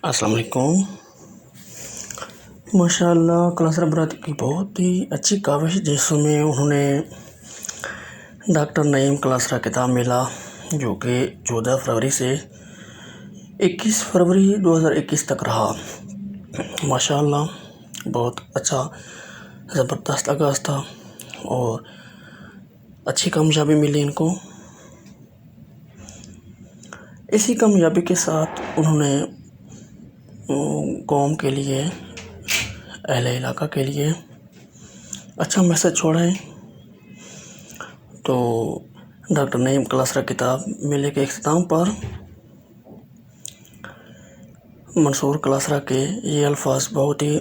السلام علیکم۔ ماشاء اللہ کلاس برادری کی بہت ہی اچھی کاوش جس میں انہوں نے ڈاکٹر نعیم کلاسرا کتاب میلہ جو کہ 14 فروری سے 21 فروری 2021 تک رہا۔ ماشاء اللہ بہت اچھا زبردست آغاز تھا اور اچھی کامیابی ملی ان کو۔ اسی کامیابی کے ساتھ انہوں نے قوم کے لیے، اہل علاقہ کے لیے اچھا میسج چھوڑا ہے۔ تو ڈاکٹر نعیم کلاسرا کتاب میلے کے اختتام پر منصور کلاسرا کے یہ الفاظ بہت ہی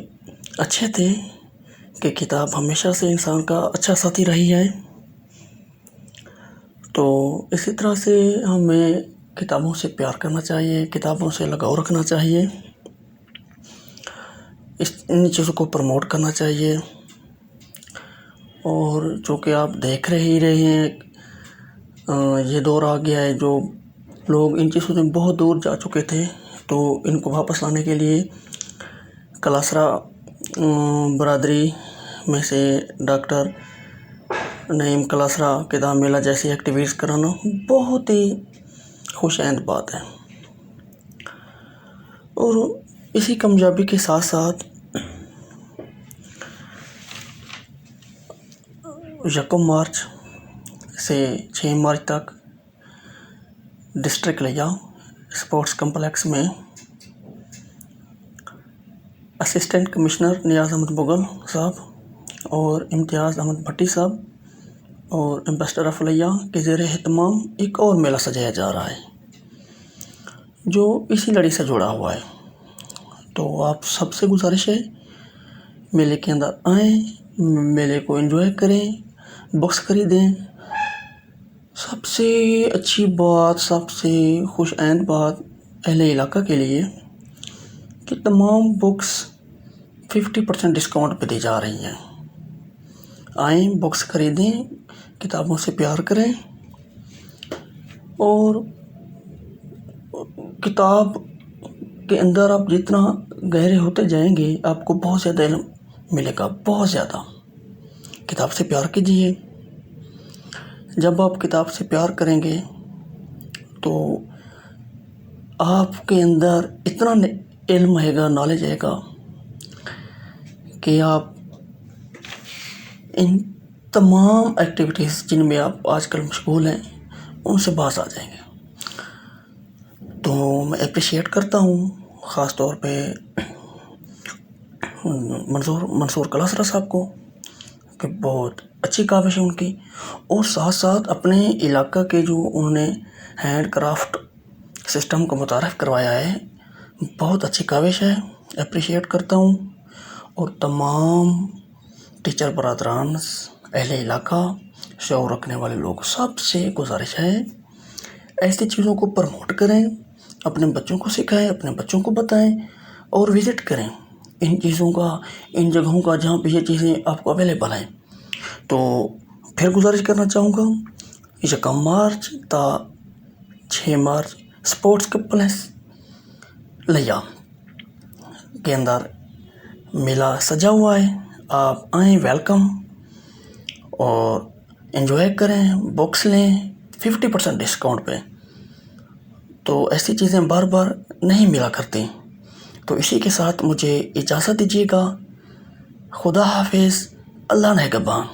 اچھے تھے کہ کتاب ہمیشہ سے انسان کا اچھا ساتھی رہی ہے، تو اسی طرح سے ہمیں کتابوں سے پیار کرنا چاہیے، کتابوں سے لگاؤ رکھنا چاہیے، ان چیزوں کو پروموٹ کرنا چاہیے۔ اور جو کہ آپ دیکھ ہی رہے ہیں، یہ دور آ گیا ہے جو لوگ ان چیزوں سے بہت دور جا چکے تھے، تو ان کو واپس لانے کے لیے کلاسرا برادری میں سے ڈاکٹر نعیم کلاسرا کتاب میلہ جیسی ایکٹیویٹیز کرانا بہت ہی خوش آئند بات ہے۔ اور اسی کامیابی کے ساتھ ساتھ 1 مارچ سے 6 مارچ تک ڈسٹرکٹ لیا اسپورٹس کمپلیکس میں اسسٹنٹ کمشنر نیاز احمد مغل صاحب اور امتیاز احمد بھٹی صاحب اور امبیسڈر آف لیا کے زیر اہتمام ایک اور میلہ سجایا جا رہا ہے جو اسی لڑی سے جڑا ہوا ہے۔ تو آپ سب سے گزارش ہے میلے کے اندر آئیں، میلے کو انجوائے کریں، بکس خریدیں۔ سب سے اچھی بات، سب سے خوش آئند بات اہل علاقہ کے لیے کہ تمام بکس 50% ڈسکاؤنٹ پہ دی جا رہی ہیں۔ آئیں، بکس خریدیں، کتابوں سے پیار کریں اور کتاب کے اندر آپ جتنا گہرے ہوتے جائیں گے آپ کو بہت زیادہ علم ملے گا، بہت زیادہ۔ کتاب سے پیار کیجیے۔ جب آپ کتاب سے پیار کریں گے تو آپ کے اندر اتنا علم ہے گا، نالج ہے گا کہ آپ ان تمام ایکٹیویٹیز جن میں آپ آج کل مشغول ہیں ان سے باز آ جائیں گے۔ تو میں اپریشیٹ کرتا ہوں خاص طور پہ منصور کلاسرا صاحب کو کہ بہت اچھی کاوش ہے ان کی، اور ساتھ ساتھ اپنے علاقہ کے جو انہوں نے ہینڈ کرافٹ سسٹم کو متعارف کروایا ہے، بہت اچھی کاوش ہے، اپریشیٹ کرتا ہوں۔ اور تمام ٹیچر برادران، اہل علاقہ، شعور رکھنے والے لوگ سب سے گزارش ہے ایسی چیزوں کو پروموٹ کریں، اپنے بچوں کو سکھائیں، اپنے بچوں کو بتائیں اور وزٹ کریں ان چیزوں کا، ان جگہوں کا جہاں پہ یہ چیزیں آپ کو اویلیبل ہیں۔ تو پھر گزارش کرنا چاہوں گا 1 مارچ تا 6 مارچ اسپورٹس کمپلیکس لیا کے اندر میلہ سجا ہوا ہے، آپ آئیں، ویلکم، اور انجوائے کریں، بکس لیں 50% ڈسکاؤنٹ پہ۔ تو ایسی چیزیں بار بار نہیں ملا کرتی۔ تو اسی کے ساتھ مجھے اجازت دیجیے گا۔ خدا حافظ، اللہ نگہبان۔